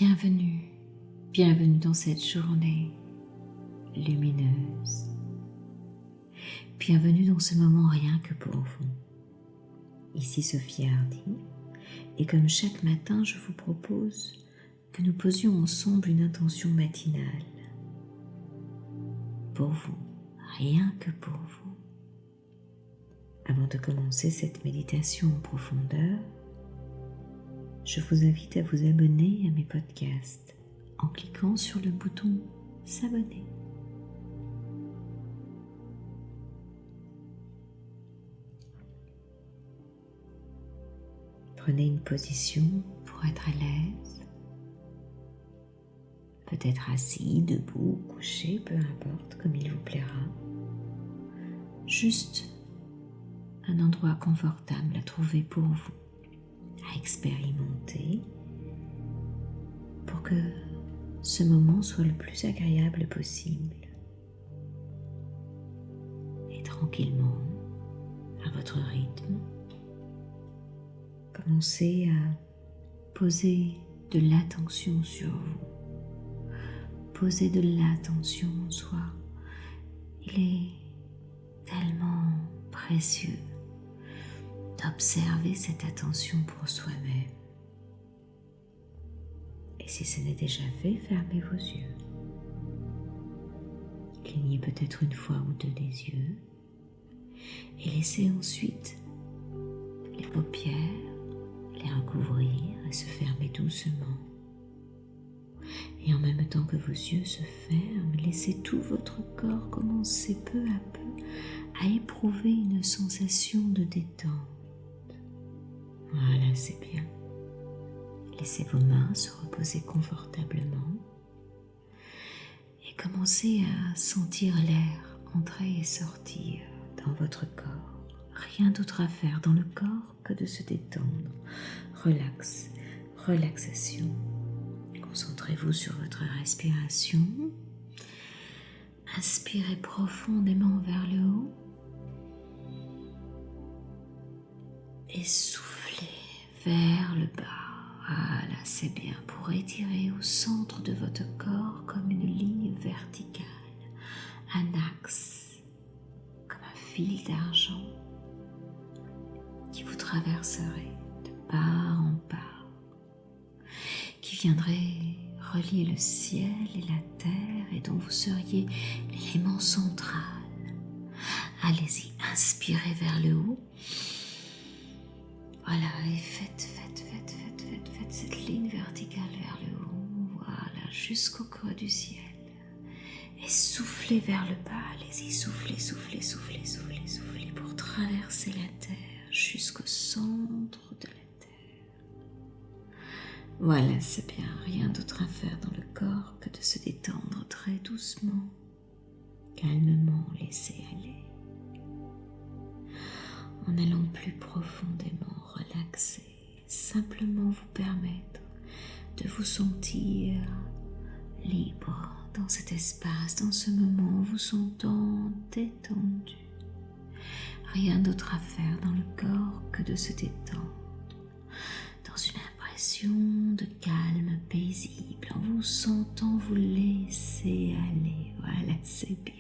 Bienvenue, bienvenue dans cette journée lumineuse. Bienvenue dans ce moment rien que pour vous. Ici Sophie Hardy, et comme chaque matin, je vous propose que nous posions ensemble une intention matinale. Pour vous, rien que pour vous. Avant de commencer cette méditation en profondeur, je vous invite à vous abonner à mes podcasts en cliquant sur le bouton « S'abonner ». Prenez une position pour être à l'aise, peut-être assis, debout, couché, peu importe, comme il vous plaira. Juste un endroit confortable à trouver pour vous, à expérimenter, pour que ce moment soit le plus agréable possible. Et tranquillement, à votre rythme, commencez à poser de l'attention sur vous. Posez de l'attention en soi. Il est tellement précieux d'observer cette attention pour soi-même. Et si ce n'est déjà fait, fermez vos yeux. Clignez peut-être une fois ou deux les yeux et laissez ensuite les paupières les recouvrir et se fermer doucement. Et en même temps que vos yeux se ferment, laissez tout votre corps commencer peu à peu à éprouver une sensation de détente. Voilà, c'est bien. Laissez vos mains se reposer confortablement et commencez à sentir l'air entrer et sortir dans votre corps. Rien d'autre à faire dans le corps que de se détendre. Relax, relaxation. Concentrez-vous sur votre respiration. Inspirez profondément vers le haut et soufflez vers le bas. Voilà, c'est bien, pour étirer au centre de votre corps comme une ligne verticale, un axe, comme un fil d'argent qui vous traverserait de part en part, qui viendrait relier le ciel et la terre et dont vous seriez l'élément central. Allez-y, inspirez vers le haut. Voilà, et faites cette ligne verticale vers le haut, voilà, jusqu'au creux du ciel. Et soufflez vers le bas, allez-y, soufflez pour traverser la terre jusqu'au centre de la terre. Voilà, c'est bien, rien d'autre à faire dans le corps que de se détendre très doucement, calmement, laisser aller. En allant plus profondément relaxer, simplement vous permettre de vous sentir libre dans cet espace, dans ce moment, vous sentant détendu. Rien d'autre à faire dans le corps que de se détendre, dans une impression de calme paisible, en vous sentant vous laisser aller. Voilà, c'est bien.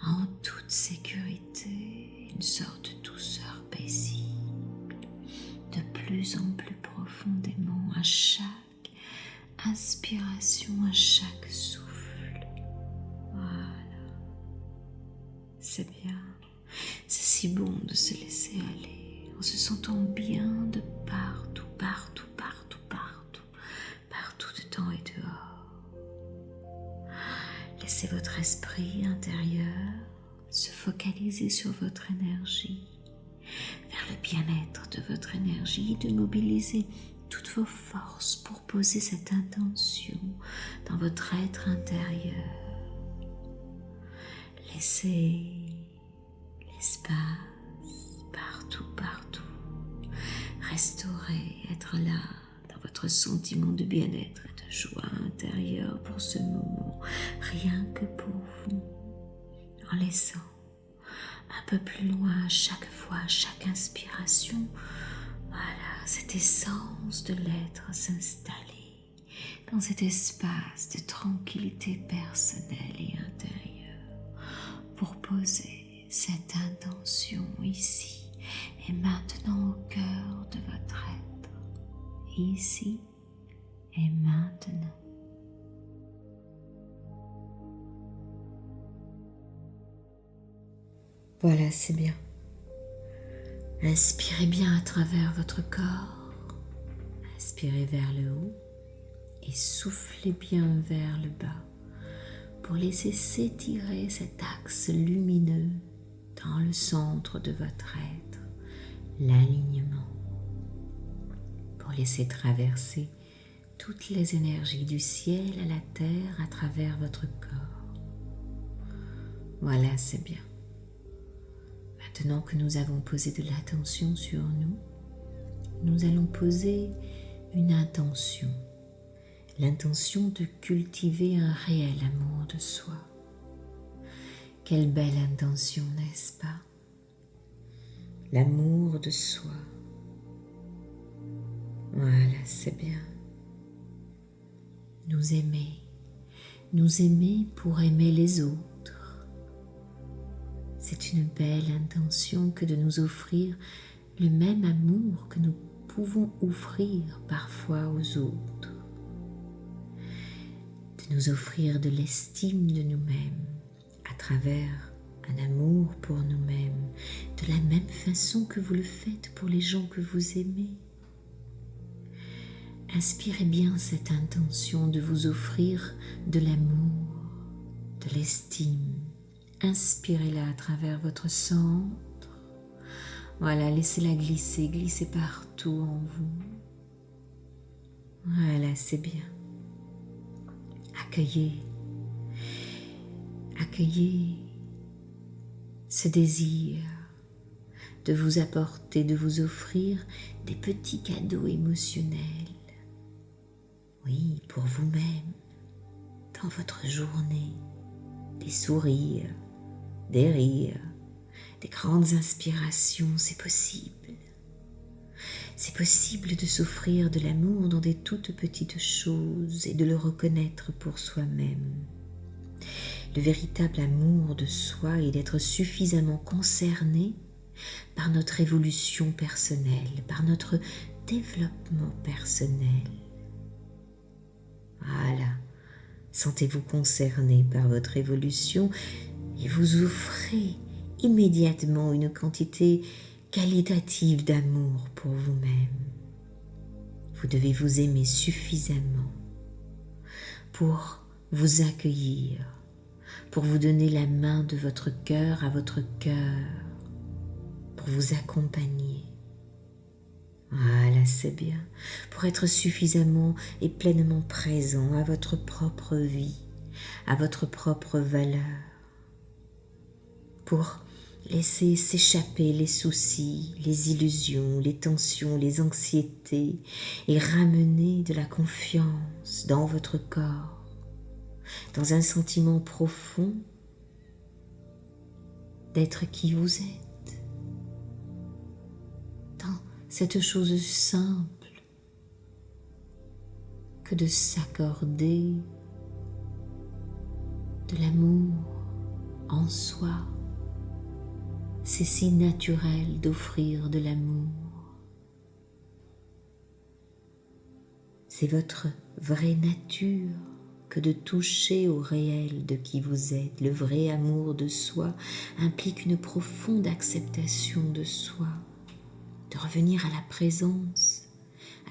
En toute sécurité, une sorte de douceur paisible, de plus en plus profondément à chaque inspiration, à chaque souffle. Voilà, c'est bien, c'est si bon de se laisser aller, en se sentant bien de partout, dedans et dehors. Laissez votre esprit intérieur se focaliser sur votre énergie, vers le bien-être de votre énergie, de mobiliser toutes vos forces pour poser cette intention dans votre être intérieur. Laissez l'espace partout, restaurer, être là dans votre sentiment de bien-être et de joie intérieure pour ce moment, rien que pour vous, en laissant un peu plus loin à chaque fois, à chaque inspiration, voilà, cette essence de l'être s'installer dans cet espace de tranquillité personnelle et intérieure pour poser cette intention ici et maintenant au cœur de votre être, ici et maintenant. Voilà, c'est bien. Inspirez bien à travers votre corps. Inspirez vers le haut et soufflez bien vers le bas pour laisser s'étirer cet axe lumineux dans le centre de votre être, l'alignement, pour laisser traverser toutes les énergies du ciel à la terre à travers votre corps. Voilà, c'est bien. Maintenant que nous avons posé de l'attention sur nous, nous allons poser une intention, l'intention de cultiver un réel amour de soi. Quelle belle intention, n'est-ce pas? L'amour de soi. Voilà, c'est bien. Nous aimer pour aimer les autres. C'est une belle intention que de nous offrir le même amour que nous pouvons offrir parfois aux autres. De nous offrir de l'estime de nous-mêmes à travers un amour pour nous-mêmes, de la même façon que vous le faites pour les gens que vous aimez. Inspirez bien cette intention de vous offrir de l'amour, de l'estime. Inspirez-la à travers votre centre. Voilà, laissez-la glisser, glisser partout en vous. Voilà, c'est bien. Accueillez ce désir de vous apporter, de vous offrir des petits cadeaux émotionnels. Oui, pour vous-même, dans votre journée, des sourires, des rires, des grandes inspirations, c'est possible. C'est possible de s'offrir de l'amour dans des toutes petites choses et de le reconnaître pour soi-même. Le véritable amour de soi est d'être suffisamment concerné par notre évolution personnelle, par notre développement personnel. Voilà, sentez-vous concerné par votre évolution et vous offrez immédiatement une quantité qualitative d'amour pour vous-même. Vous devez vous aimer suffisamment pour vous accueillir, pour vous donner la main de votre cœur à votre cœur, pour vous accompagner. Voilà, c'est bien, pour être suffisamment et pleinement présent à votre propre vie, à votre propre valeur, pour laisser s'échapper les soucis, les illusions, les tensions, les anxiétés et ramener de la confiance dans votre corps, dans un sentiment profond d'être qui vous êtes, dans cette chose simple que de s'accorder de l'amour en soi. C'est si naturel d'offrir de l'amour. C'est votre vraie nature que de toucher au réel de qui vous êtes. Le vrai amour de soi implique une profonde acceptation de soi, de revenir à la présence,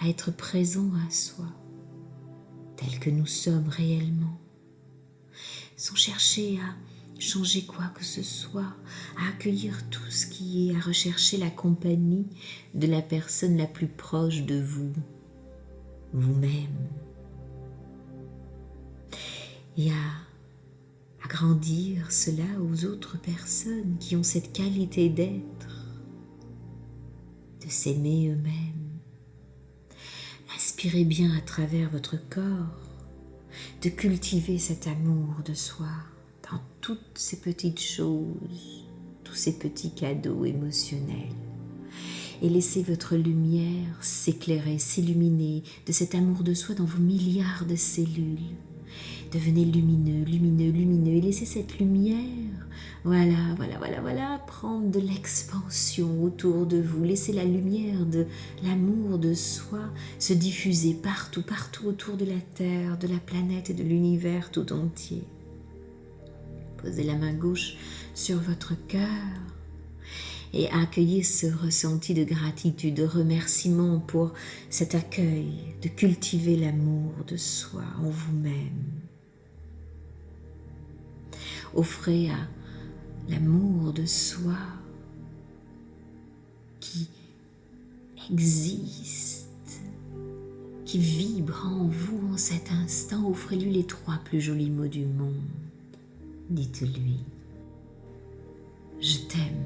à être présent à soi, tel que nous sommes réellement, sans chercher à changer quoi que ce soit, à accueillir tout ce qui est, à rechercher la compagnie de la personne la plus proche de vous, vous-même, et à grandir cela aux autres personnes qui ont cette qualité d'être, de s'aimer eux-mêmes. Inspirez bien à travers votre corps, de cultiver cet amour de soi, dans toutes ces petites choses, tous ces petits cadeaux émotionnels. et laissez votre lumière s'éclairer, s'illuminer de cet amour de soi dans vos milliards de cellules. Devenez lumineux, lumineux, lumineux et laissez cette lumière, voilà, prendre de l'expansion autour de vous. Laissez la lumière de l'amour de soi se diffuser partout, partout autour de la Terre, de la planète et de l'univers tout entier. Posez la main gauche sur votre cœur et accueillez ce ressenti de gratitude, de remerciement pour cet accueil, de cultiver l'amour de soi en vous-même. Offrez à l'amour de soi qui existe, qui vibre en vous en cet instant, offrez-lui les 3 plus jolis mots du monde. Dites-lui: je t'aime.